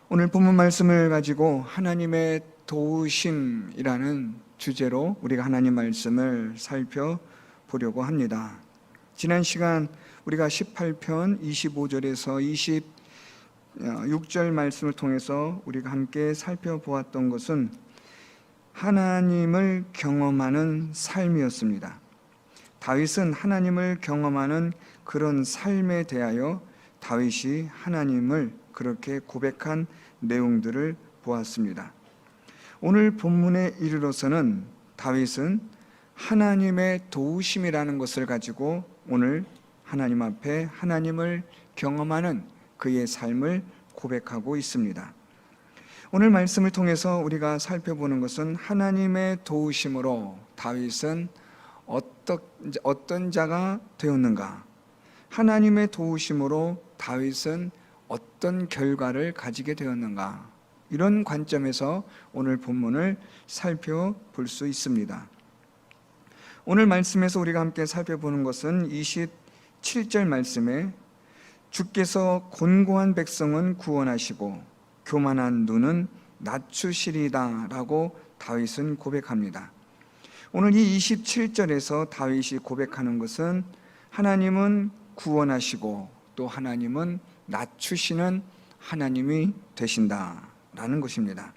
오늘 본문 말씀을 가지고 하나님의 도우심이라는 주제로 우리가 하나님 말씀을 살펴보려고 합니다. 지난 시간 우리가 18편 25절에서 26절 말씀을 통해서 우리가 함께 살펴보았던 것은 하나님을 경험하는 삶이었습니다. 다윗은 하나님을 경험하는 그런 삶에 대하여 다윗이 하나님을 그렇게 고백한 내용들을 보았습니다. 오늘 본문에 이르러서는 다윗은 하나님의 도우심이라는 것을 가지고 오늘 하나님 앞에 하나님을 경험하는 그의 삶을 고백하고 있습니다. 오늘 말씀을 통해서 우리가 살펴보는 것은 하나님의 도우심으로 다윗은 어떤 자가 되었는가? 하나님의 도우심으로 다윗은 어떤 결과를 가지게 되었는가? 이런 관점에서 오늘 본문을 살펴볼 수 있습니다. 오늘 말씀에서 우리가 함께 살펴보는 것은 27절 말씀에 주께서 곤고한 백성은 구원하시고 교만한 눈은 낮추시리다 라고 다윗은 고백합니다. 오늘 이 27절에서 다윗이 고백하는 것은 하나님은 구원하시고 또 하나님은 낮추시는 하나님이 되신다라는 것입니다.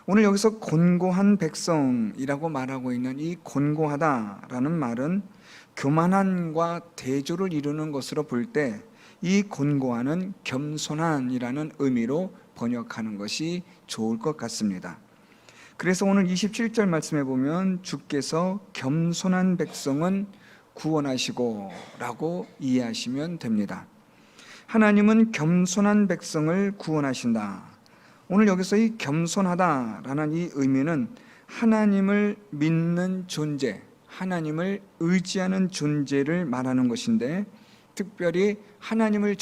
오늘 여기서 곤고한 백성이라고 말하고 있는 이 곤고하다라는 말은 교만함과 대조를 이루는 것으로 볼 때 이 곤고한은 겸손한이라는 의미로 번역하는 것이 좋을 것 같습니다. 그래서 오늘 27절 말씀에 보면 주께서 겸손한 백성은 구원하시고 라고 이해하시면 됩니다. 하나님은 겸손한 백성을 구원하신다. 오늘 여기서 이 겸손하다라는 이 의미는 하나님을 믿는 존재, 하나님을 의지하는 존재를 말하는 것인데, 특별히 하나님을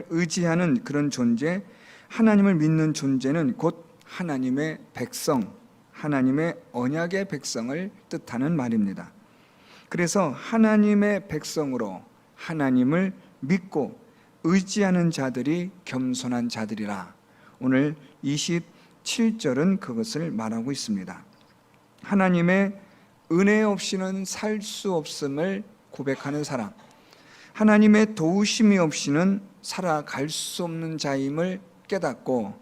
의지하는 그런 존재, 하나님을 믿는 존재는 곧 하나님의 백성, 하나님의 언약의 백성을 뜻하는 말입니다. 그래서 하나님의 백성으로 하나님을 믿고 의지하는 자들이 겸손한 자들이라. 오늘 27절은 그것을 말하고 있습니다. 하나님의 은혜 없이는 살 수 없음을 고백하는 사람, 하나님의 도우심이 없이는 살아갈 수 없는 자임을 깨닫고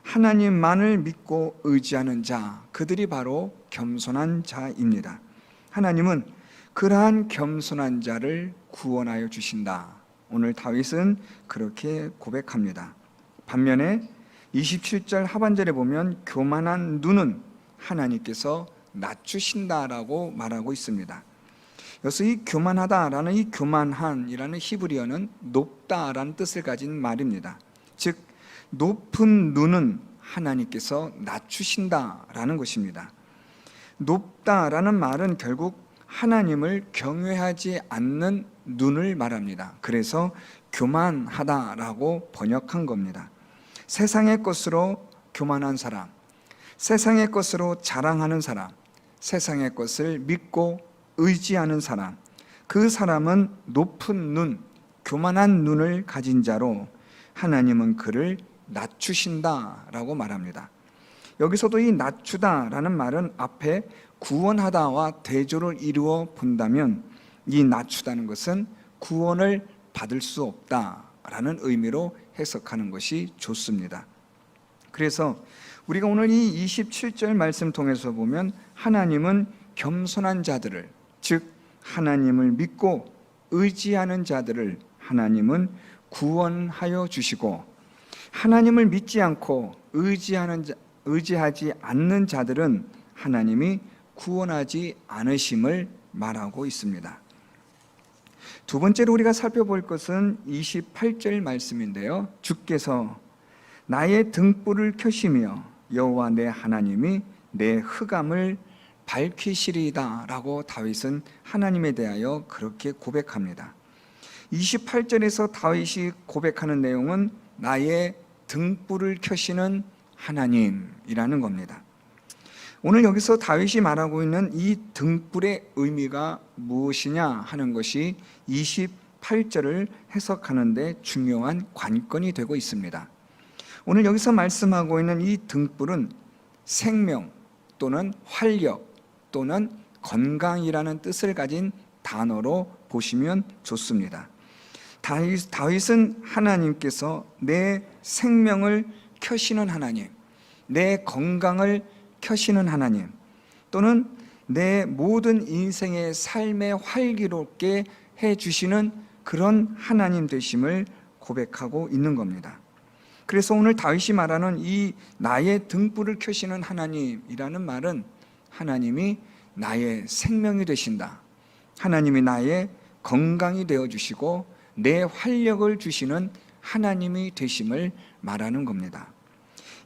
하나님만을 믿고 의지하는 자, 그들이 바로 겸손한 자입니다. 하나님은 그러한 겸손한 자를 구원하여 주신다. 오늘 다윗은 그렇게 고백합니다. 반면에 27절 하반절에 보면 교만한 눈은 하나님께서 낮추신다라고 말하고 있습니다. 여기서 이 교만하다라는 이 교만한이라는 히브리어는 높다라는 뜻을 가진 말입니다. 즉 높은 눈은 하나님께서 낮추신다라는 것입니다. 높다라는 말은 결국 하나님을 경외하지 않는 눈을 말합니다. 그래서 교만하다라고 번역한 겁니다. 세상의 것으로 교만한 사람, 세상의 것으로 자랑하는 사람, 세상의 것을 믿고 의지하는 사람, 그 사람은 높은 눈, 교만한 눈을 가진 자로 하나님은 그를 낮추신다라고 말합니다. 여기서도 이 낮추다라는 말은 앞에 구원하다와 대조를 이루어 본다면 이 낮추다는 것은 구원을 받을 수 없다라는 의미로 해석하는 것이 좋습니다. 그래서 우리가 오늘 이 27절 말씀 통해서 보면 하나님은 겸손한 자들을, 즉 하나님을 믿고 의지하는 자들을 하나님은 구원하여 주시고, 하나님을 믿지 않고 의지하지 않는 자들은 하나님이 구원하지 않으심을 말하고 있습니다. 두 번째로 우리가 살펴볼 것은 28절 말씀인데요. 주께서 나의 등불을 켜시며 여호와 내 하나님이 내 흑암을 밝히시리이다 라고 다윗은 하나님에 대하여 그렇게 고백합니다. 28절에서 다윗이 고백하는 내용은 나의 등불을 켜시는 하나님이라는 겁니다. 오늘 여기서 다윗이 말하고 있는 이 등불의 의미가 무엇이냐 하는 것이 28절을 해석하는 데 중요한 관건이 되고 있습니다. 오늘 여기서 말씀하고 있는 이 등불은 생명 또는 활력 또는 건강이라는 뜻을 가진 단어로 보시면 좋습니다. 다윗은 하나님께서 내 생명을 켜시는 하나님, 내 건강을 켜시는 하나님, 또는 내 모든 인생의 삶에 활기롭게 해주시는 그런 하나님 되심을 고백하고 있는 겁니다. 그래서 오늘 다윗이 말하는 이 나의 등불을 켜시는 하나님이라는 말은 하나님이 나의 생명이 되신다, 하나님이 나의 건강이 되어주시고 내 활력을 주시는 하나님이 되심을 말하는 겁니다.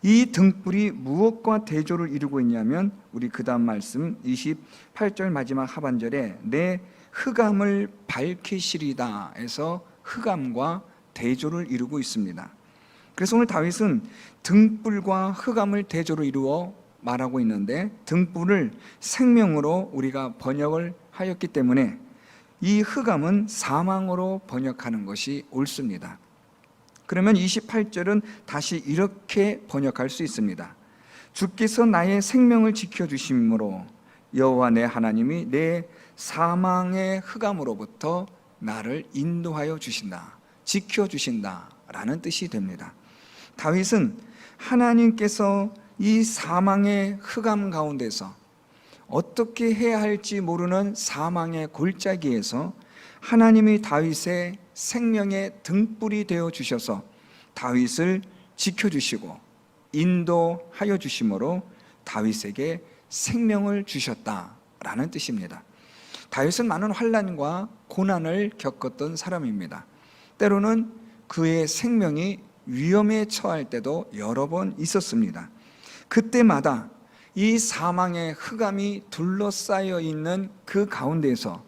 이 등불이 무엇과 대조를 이루고 있냐면 우리 그 다음 말씀 28절 마지막 하반절에 내 흑암을 밝히시리다 해서 흑암과 대조를 이루고 있습니다. 그래서 오늘 다윗은 등불과 흑암을 대조로 이루어 말하고 있는데, 등불을 생명으로 우리가 번역을 하였기 때문에 이 흑암은 사망으로 번역하는 것이 옳습니다. 그러면 28절은 다시 이렇게 번역할 수 있습니다. 주께서 나의 생명을 지켜주심으로 여호와 내 하나님이 내 사망의 흑암으로부터 나를 인도하여 주신다, 지켜주신다 라는 뜻이 됩니다. 다윗은 하나님께서 이 사망의 흑암 가운데서 어떻게 해야 할지 모르는 사망의 골짜기에서 하나님이 다윗의 생명의 등불이 되어 주셔서 다윗을 지켜주시고 인도하여 주심으로 다윗에게 생명을 주셨다라는 뜻입니다. 다윗은 많은 환난과 고난을 겪었던 사람입니다. 때로는 그의 생명이 위험에 처할 때도 여러 번 있었습니다. 그때마다 이 사망의 흑암이 둘러싸여 있는 그 가운데에서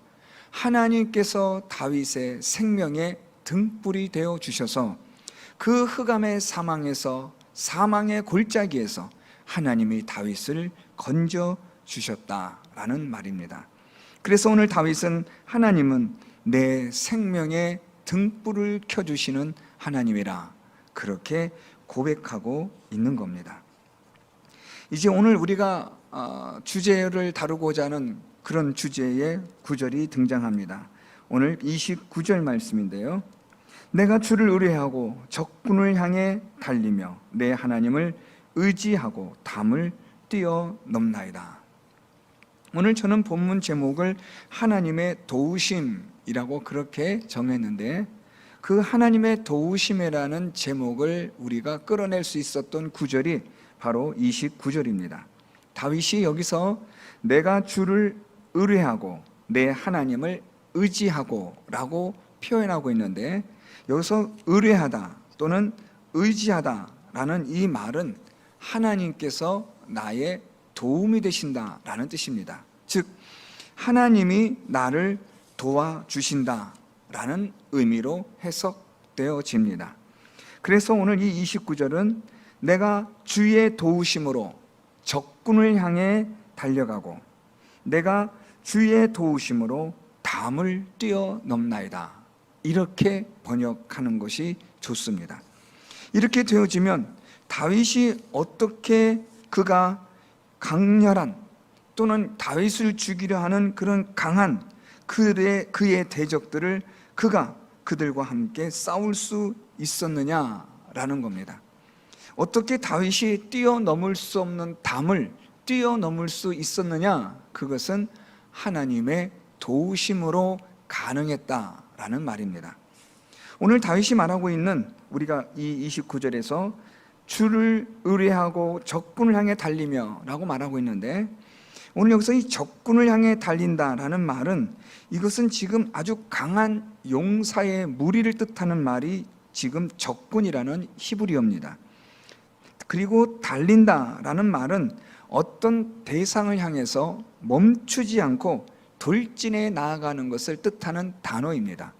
하나님께서 다윗의 생명의 등불이 되어 주셔서 그 흑암의 사망에서, 사망의 골짜기에서 하나님이 다윗을 건져 주셨다라는 말입니다. 그래서 오늘 다윗은 하나님은 내 생명의 등불을 켜주시는 하나님이라 그렇게 고백하고 있는 겁니다. 이제 오늘 우리가 주제를 다루고자 하는 그런 주제의 구절이 등장합니다. 오늘 29절 말씀인데요, 내가 주를 의뢰하고 적군을 향해 달리며 내 하나님을 의지하고 담을 뛰어넘나이다. 오늘 저는 본문 제목을 하나님의 도우심이라고 그렇게 정했는데, 그 하나님의 도우심이라는 제목을 우리가 끌어낼 수 있었던 구절이 바로 29절입니다. 다윗이 여기서 내가 주를 의뢰하고 내 하나님을 의지하고 라고 표현하고 있는데, 여기서 의뢰하다 또는 의지하다 라는 이 말은 하나님께서 나의 도움이 되신다 라는 뜻입니다. 즉 하나님이 나를 도와주신다 라는 의미로 해석되어집니다. 그래서 오늘 이 29절은 내가 주의 도우심으로 적군을 향해 달려가고 내가 주의 도우심으로 담을 뛰어넘나이다, 이렇게 번역하는 것이 좋습니다. 이렇게 되어지면 다윗이 어떻게 그가 강렬한 또는 다윗을 죽이려 하는 그런 강한 그의 대적들을 그들과 함께 싸울 수 있었느냐라는 겁니다. 어떻게 다윗이 뛰어넘을 수 없는 담을 뛰어넘을 수 있었느냐? 그것은 하나님의 도우심으로 가능했다라는 말입니다. 오늘 다윗이 말하고 있는, 우리가 이 29절에서 주를 의뢰하고 적군을 향해 달리며 라고 말하고 있는데, 오늘 여기서 이 적군을 향해 달린다라는 말은 이것은 지금 아주 강한 용사의 무리를 뜻하는 말이 지금 적군이라는 히브리어입니다. 그리고 달린다라는 말은 어떤 대상을 향해서 멈추지 않고 돌진해 나아가는 것을 뜻하는 단어입니다.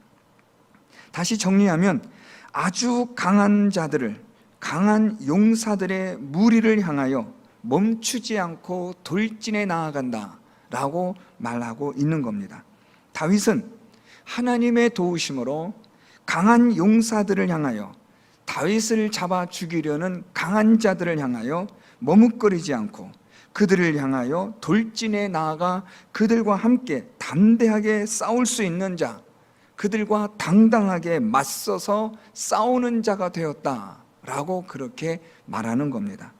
다시 정리하면 아주 강한 자들을, 강한 용사들의 무리를 향하여 멈추지 않고 돌진해 나아간다 라고 말하고 있는 겁니다. 다윗은 하나님의 도우심으로 강한 용사들을 향하여 다윗을 잡아 죽이려는 강한 자들을 향하여 머뭇거리지 않고 그들을 향하여 돌진해 나아가 그들과 함께 담대하게 싸울 수 있는 자, 그들과 당당하게 맞서서 싸우는 자가 되었다라고 그렇게 말하는 겁니다.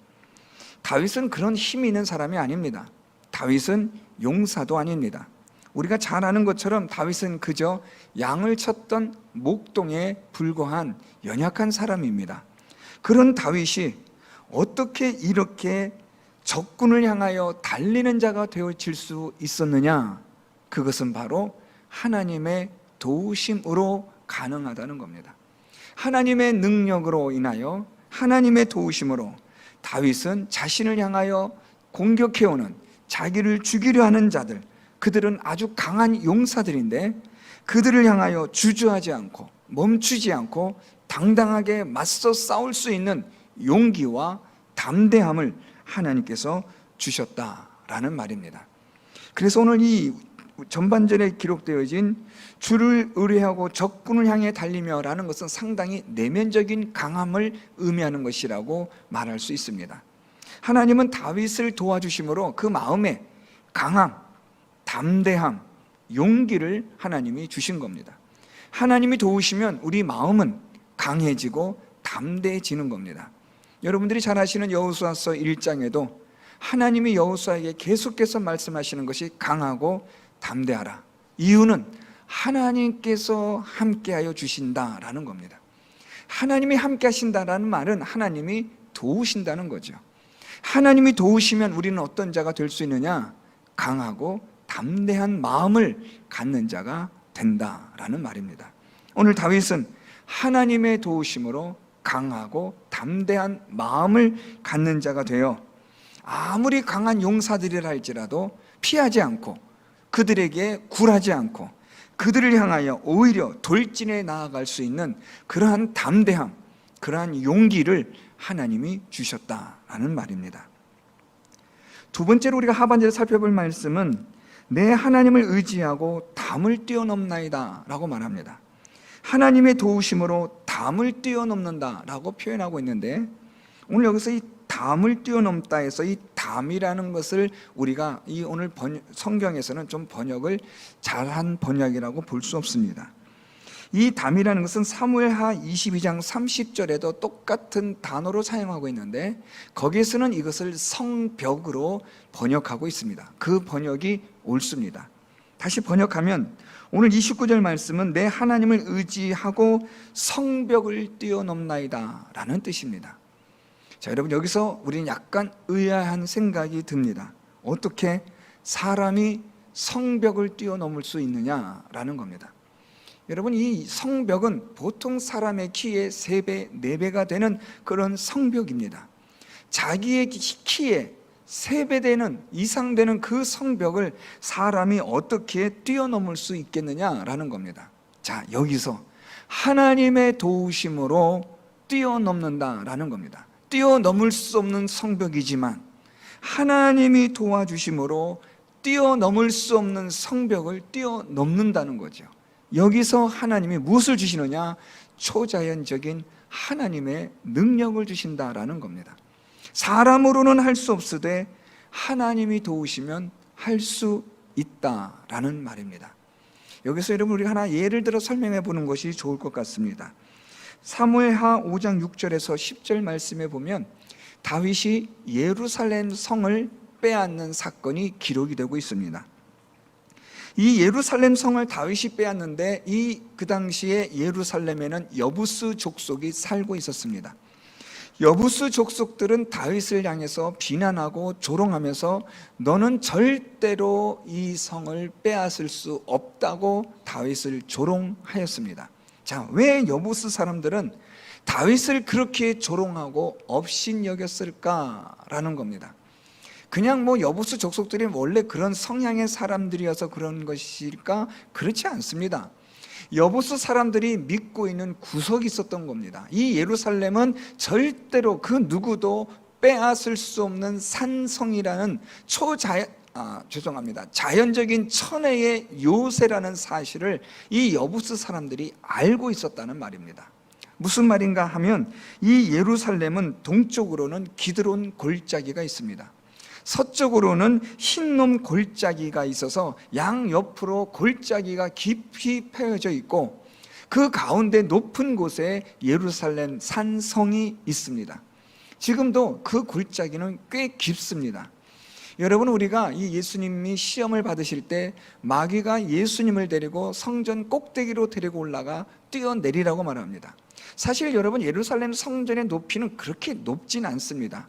다윗은 그런 힘이 있는 사람이 아닙니다. 다윗은 용사도 아닙니다. 우리가 잘 아는 것처럼 다윗은 그저 양을 쳤던 목동에 불과한 연약한 사람입니다. 그런 다윗이 어떻게 이렇게 적군을 향하여 달리는 자가 되어질 수 있었느냐? 그것은 바로 하나님의 도우심으로 가능하다는 겁니다. 하나님의 능력으로 인하여, 하나님의 도우심으로 다윗은 자신을 향하여 공격해오는, 자기를 죽이려 하는 자들, 그들은 아주 강한 용사들인데 그들을 향하여 주저하지 않고 멈추지 않고 당당하게 맞서 싸울 수 있는 용기와 담대함을 하나님께서 주셨다라는 말입니다. 그래서 오늘 이 전반절에 기록되어진 주를 의뢰하고 적군을 향해 달리며 라는 것은 상당히 내면적인 강함을 의미하는 것이라고 말할 수 있습니다. 하나님은 다윗을 도와주심으로 그 마음에 강함, 담대함, 용기를 하나님이 주신 겁니다. 하나님이 도우시면 우리 마음은 강해지고 담대해지는 겁니다. 여러분들이 잘 아시는 여호수아서 1장에도 하나님이 여호수아에게 계속해서 말씀하시는 것이 강하고 담대하라. 이유는 하나님께서 함께하여 주신다라는 겁니다. 하나님이 함께 하신다라는 말은 하나님이 도우신다는 거죠. 하나님이 도우시면 우리는 어떤 자가 될 수 있느냐? 강하고 담대한 마음을 갖는 자가 된다라는 말입니다. 오늘 다윗은 하나님의 도우심으로 강하고 담대한 마음을 갖는 자가 되어 아무리 강한 용사들이라 할지라도 피하지 않고 그들에게 굴하지 않고 그들을 향하여 오히려 돌진해 나아갈 수 있는 그러한 담대함, 그러한 용기를 하나님이 주셨다라는 말입니다. 두 번째로 우리가 하반절에 살펴볼 말씀은 내 하나님을 의지하고 담을 뛰어넘나이다 라고 말합니다. 하나님의 도우심으로 담을 뛰어넘는다 라고 표현하고 있는데, 오늘 여기서 이 담을 뛰어넘다 해서 이 담이라는 것을 우리가 이 오늘 성경에서는 좀 번역을 잘한 번역이라고 볼 수 없습니다. 이 담이라는 것은 사무엘하 22장 30절에도 똑같은 단어로 사용하고 있는데 거기에서는 이것을 성벽으로 번역하고 있습니다. 그 번역이 옳습니다. 다시 번역하면 오늘 29절 말씀은 내 하나님을 의지하고 성벽을 뛰어넘나이다 라는 뜻입니다. 자, 여러분, 여기서 우리는 약간 의아한 생각이 듭니다. 어떻게 사람이 성벽을 뛰어넘을 수 있느냐라는 겁니다. 여러분, 이 성벽은 보통 사람의 키의 3배, 4배가 되는 그런 성벽입니다. 자기의 키에 3배 되는, 이상 되는 그 성벽을 사람이 어떻게 뛰어넘을 수 있겠느냐라는 겁니다. 자, 여기서 하나님의 도우심으로 뛰어넘는다라는 겁니다. 뛰어넘을 수 없는 성벽이지만 하나님이 도와주심으로 뛰어넘을 수 없는 성벽을 뛰어넘는다는 거죠. 여기서 하나님이 무엇을 주시느냐? 초자연적인 하나님의 능력을 주신다라는 겁니다. 사람으로는 할 수 없으되 하나님이 도우시면 할 수 있다라는 말입니다. 여기서 여러분, 우리가 하나 예를 들어 설명해 보는 것이 좋을 것 같습니다. 사무엘하 5장 6절에서 10절 말씀에 보면 다윗이 예루살렘 성을 빼앗는 사건이 기록이 되고 있습니다. 이 예루살렘 성을 다윗이 빼앗는데 그 당시에 예루살렘에는 여부스 족속이 살고 있었습니다. 여부스 족속들은 다윗을 향해서 비난하고 조롱하면서 너는 절대로 이 성을 빼앗을 수 없다고 다윗을 조롱하였습니다. 자, 왜 여부스 사람들은 다윗을 그렇게 조롱하고 업신여겼을까라는 겁니다. 그냥 여부스 족속들이 원래 그런 성향의 사람들이어서 그런 것일까? 그렇지 않습니다. 여부스 사람들이 믿고 있는 구석이 있었던 겁니다. 이 예루살렘은 절대로 그 누구도 빼앗을 수 없는 산성이라는 자연적인 천혜의 요새라는 사실을 이 여부스 사람들이 알고 있었다는 말입니다. 무슨 말인가 하면 이 예루살렘은 동쪽으로는 기드론 골짜기가 있습니다. 서쪽으로는 흰놈 골짜기가 있어서 양옆으로 골짜기가 깊이 패여져 있고 그 가운데 높은 곳에 예루살렘 산성이 있습니다. 지금도 그 골짜기는 꽤 깊습니다. 여러분, 우리가 이 예수님이 시험을 받으실 때 마귀가 예수님을 데리고 성전 꼭대기로 데리고 올라가 뛰어내리라고 말합니다. 사실 여러분, 예루살렘 성전의 높이는 그렇게 높진 않습니다.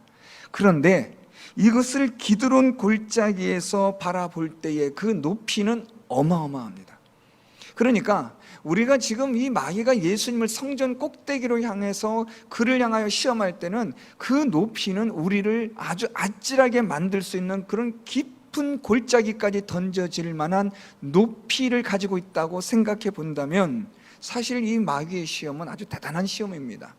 그런데 이것을 기드론 골짜기에서 바라볼 때의 그 높이는 어마어마합니다. 그러니까 우리가 지금 이 마귀가 예수님을 성전 꼭대기로 향해서 그를 향하여 시험할 때는 그 높이는 우리를 아주 아찔하게 만들 수 있는 그런 깊은 골짜기까지 던져질 만한 높이를 가지고 있다고 생각해 본다면 사실 이 마귀의 시험은 아주 대단한 시험입니다.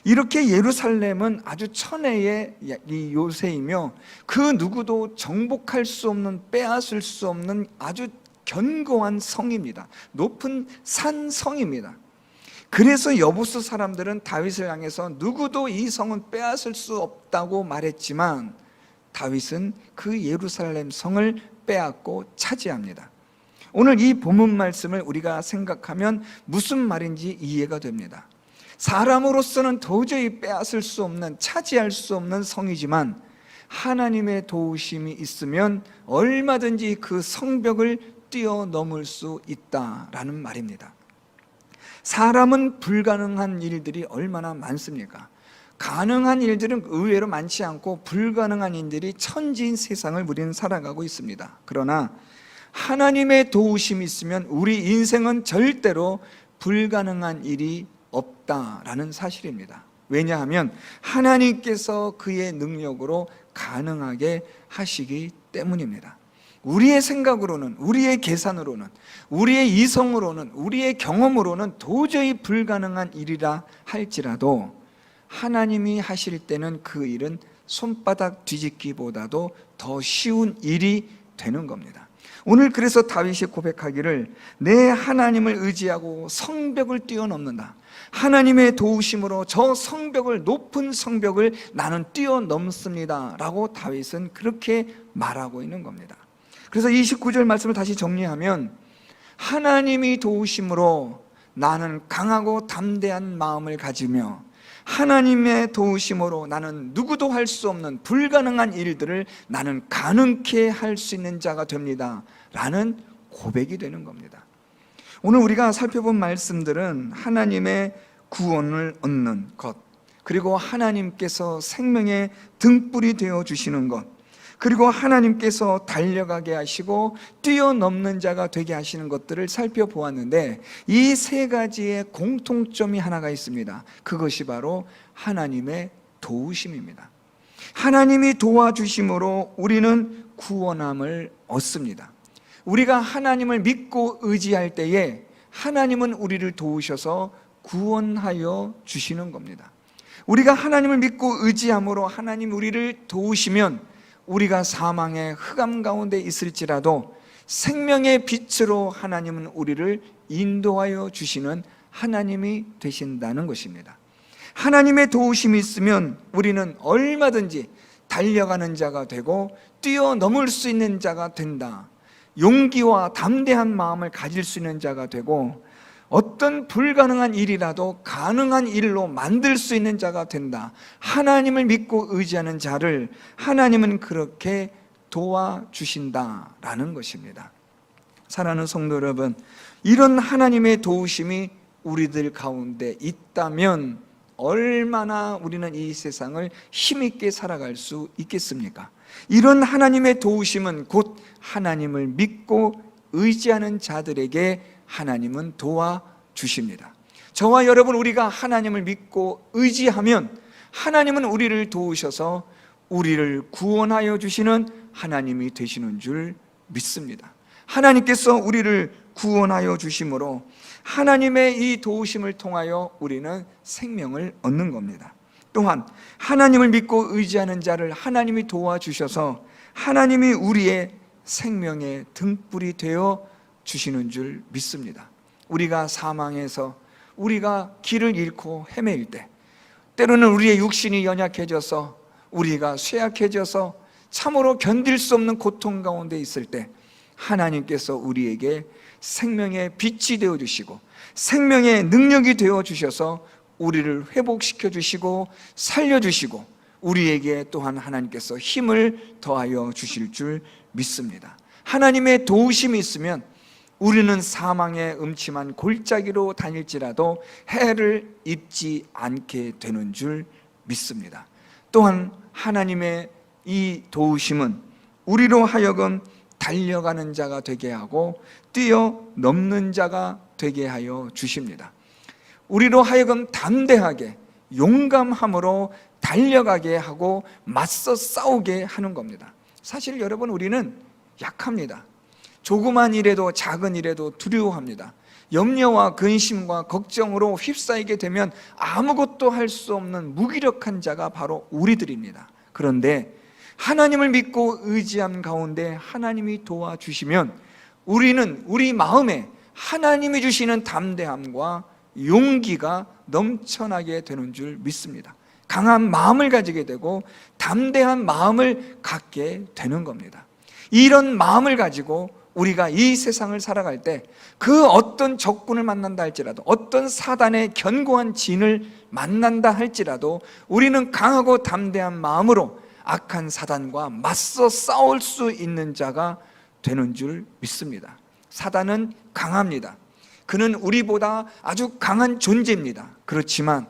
이렇게 예루살렘은 아주 천혜의 이 요새이며 그 누구도 정복할 수 없는, 빼앗을 수 없는 아주 견고한 성입니다. 높은 산성입니다. 그래서 여부수 사람들은 다윗을 향해서 누구도 이 성은 빼앗을 수 없다고 말했지만 다윗은 그 예루살렘 성을 빼앗고 차지합니다. 오늘 이 본문 말씀을 우리가 생각하면 무슨 말인지 이해가 됩니다. 사람으로서는 도저히 빼앗을 수 없는, 차지할 수 없는 성이지만 하나님의 도우심이 있으면 얼마든지 그 성벽을 뛰어넘을 수 있다라는 말입니다. 사람은 불가능한 일들이 얼마나 많습니까? 가능한 일들은 의외로 많지 않고 불가능한 일들이 천지인 세상을 우리는 살아가고 있습니다. 그러나 하나님의 도우심이 있으면 우리 인생은 절대로 불가능한 일이 없다라는 사실입니다. 왜냐하면 하나님께서 그의 능력으로 가능하게 하시기 때문입니다. 우리의 생각으로는, 우리의 계산으로는, 우리의 이성으로는, 우리의 경험으로는 도저히 불가능한 일이라 할지라도 하나님이 하실 때는 그 일은 손바닥 뒤집기보다도 더 쉬운 일이 되는 겁니다. 오늘 그래서 다윗이 고백하기를 내 하나님을 의지하고 성벽을 뛰어넘는다. 하나님의 도우심으로 저 성벽을, 높은 성벽을 나는 뛰어넘습니다 라고 다윗은 그렇게 말하고 있는 겁니다. 그래서 29절 말씀을 다시 정리하면 하나님이 도우심으로 나는 강하고 담대한 마음을 가지며 하나님의 도우심으로 나는 누구도 할 수 없는 불가능한 일들을 나는 가능케 할 수 있는 자가 됩니다 라는 고백이 되는 겁니다. 오늘 우리가 살펴본 말씀들은 하나님의 구원을 얻는 것, 그리고 하나님께서 생명의 등불이 되어 주시는 것, 그리고 하나님께서 달려가게 하시고 뛰어넘는 자가 되게 하시는 것들을 살펴보았는데 이 세 가지의 공통점이 하나가 있습니다. 그것이 바로 하나님의 도우심입니다. 하나님이 도와주심으로 우리는 구원함을 얻습니다. 우리가 하나님을 믿고 의지할 때에 하나님은 우리를 도우셔서 구원하여 주시는 겁니다. 우리가 하나님을 믿고 의지함으로 하나님 우리를 도우시면 우리가 사망의 흑암 가운데 있을지라도 생명의 빛으로 하나님은 우리를 인도하여 주시는 하나님이 되신다는 것입니다. 하나님의 도우심이 있으면 우리는 얼마든지 달려가는 자가 되고 뛰어넘을 수 있는 자가 된다. 용기와 담대한 마음을 가질 수 있는 자가 되고 어떤 불가능한 일이라도 가능한 일로 만들 수 있는 자가 된다. 하나님을 믿고 의지하는 자를 하나님은 그렇게 도와주신다라는 것입니다. 사랑하는 성도 여러분, 이런 하나님의 도우심이 우리들 가운데 있다면 얼마나 우리는 이 세상을 힘있게 살아갈 수 있겠습니까? 이런 하나님의 도우심은 곧 하나님을 믿고 의지하는 자들에게 하나님은 도와주십니다. 저와 여러분, 우리가 하나님을 믿고 의지하면 하나님은 우리를 도우셔서 우리를 구원하여 주시는 하나님이 되시는 줄 믿습니다. 하나님께서 우리를 구원하여 주심으로 하나님의 이 도우심을 통하여 우리는 생명을 얻는 겁니다. 또한 하나님을 믿고 의지하는 자를 하나님이 도와주셔서 하나님이 우리의 생명의 등불이 되어 주시는 줄 믿습니다. 우리가 사망에서 우리가 길을 잃고 헤매일 때, 때로는 우리의 육신이 연약해져서 우리가 쇠약해져서 참으로 견딜 수 없는 고통 가운데 있을 때 하나님께서 우리에게 생명의 빛이 되어주시고 생명의 능력이 되어주셔서 우리를 회복시켜 주시고 살려주시고 우리에게 또한 하나님께서 힘을 더하여 주실 줄 믿습니다. 하나님의 도우심이 있으면 우리는 사망의 음침한 골짜기로 다닐지라도 해를 입지 않게 되는 줄 믿습니다. 또한 하나님의 이 도우심은 우리로 하여금 달려가는 자가 되게 하고 뛰어넘는 자가 되게 하여 주십니다. 우리로 하여금 담대하게 용감함으로 달려가게 하고 맞서 싸우게 하는 겁니다. 사실 여러분, 우리는 약합니다. 조그만 일에도 작은 일에도 두려워합니다. 염려와 근심과 걱정으로 휩싸이게 되면 아무것도 할 수 없는 무기력한 자가 바로 우리들입니다. 그런데 하나님을 믿고 의지함 가운데 하나님이 도와주시면 우리는 우리 마음에 하나님이 주시는 담대함과 용기가 넘쳐나게 되는 줄 믿습니다. 강한 마음을 가지게 되고 담대한 마음을 갖게 되는 겁니다. 이런 마음을 가지고 우리가 이 세상을 살아갈 때 그 어떤 적군을 만난다 할지라도, 어떤 사단의 견고한 진을 만난다 할지라도 우리는 강하고 담대한 마음으로 악한 사단과 맞서 싸울 수 있는 자가 되는 줄 믿습니다. 사단은 강합니다. 그는 우리보다 아주 강한 존재입니다. 그렇지만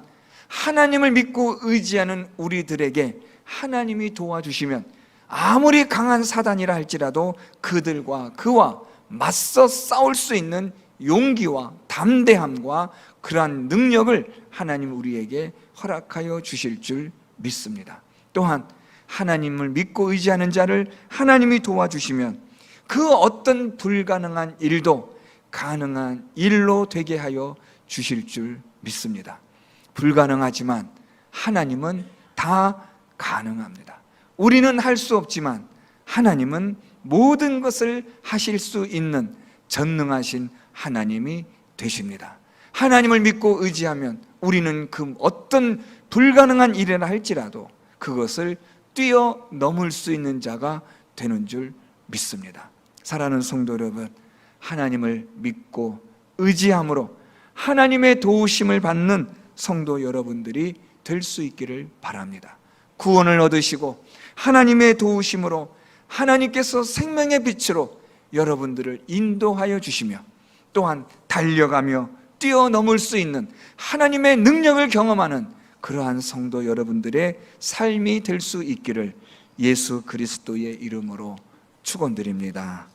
하나님을 믿고 의지하는 우리들에게 하나님이 도와주시면 아무리 강한 사단이라 할지라도 그들과 그와 맞서 싸울 수 있는 용기와 담대함과 그러한 능력을 하나님 우리에게 허락하여 주실 줄 믿습니다. 또한 하나님을 믿고 의지하는 자를 하나님이 도와주시면 그 어떤 불가능한 일도 가능한 일로 되게 하여 주실 줄 믿습니다. 불가능하지만 하나님은 다 가능합니다. 우리는 할 수 없지만 하나님은 모든 것을 하실 수 있는 전능하신 하나님이 되십니다. 하나님을 믿고 의지하면 우리는 그 어떤 불가능한 일이라 할지라도 그것을 뛰어넘을 수 있는 자가 되는 줄 믿습니다. 사랑하는 성도 여러분, 하나님을 믿고 의지함으로 하나님의 도우심을 받는 성도 여러분들이 될 수 있기를 바랍니다. 구원을 얻으시고 하나님의 도우심으로 하나님께서 생명의 빛으로 여러분들을 인도하여 주시며 또한 달려가며 뛰어넘을 수 있는 하나님의 능력을 경험하는 그러한 성도 여러분들의 삶이 될 수 있기를 예수 그리스도의 이름으로 축원드립니다.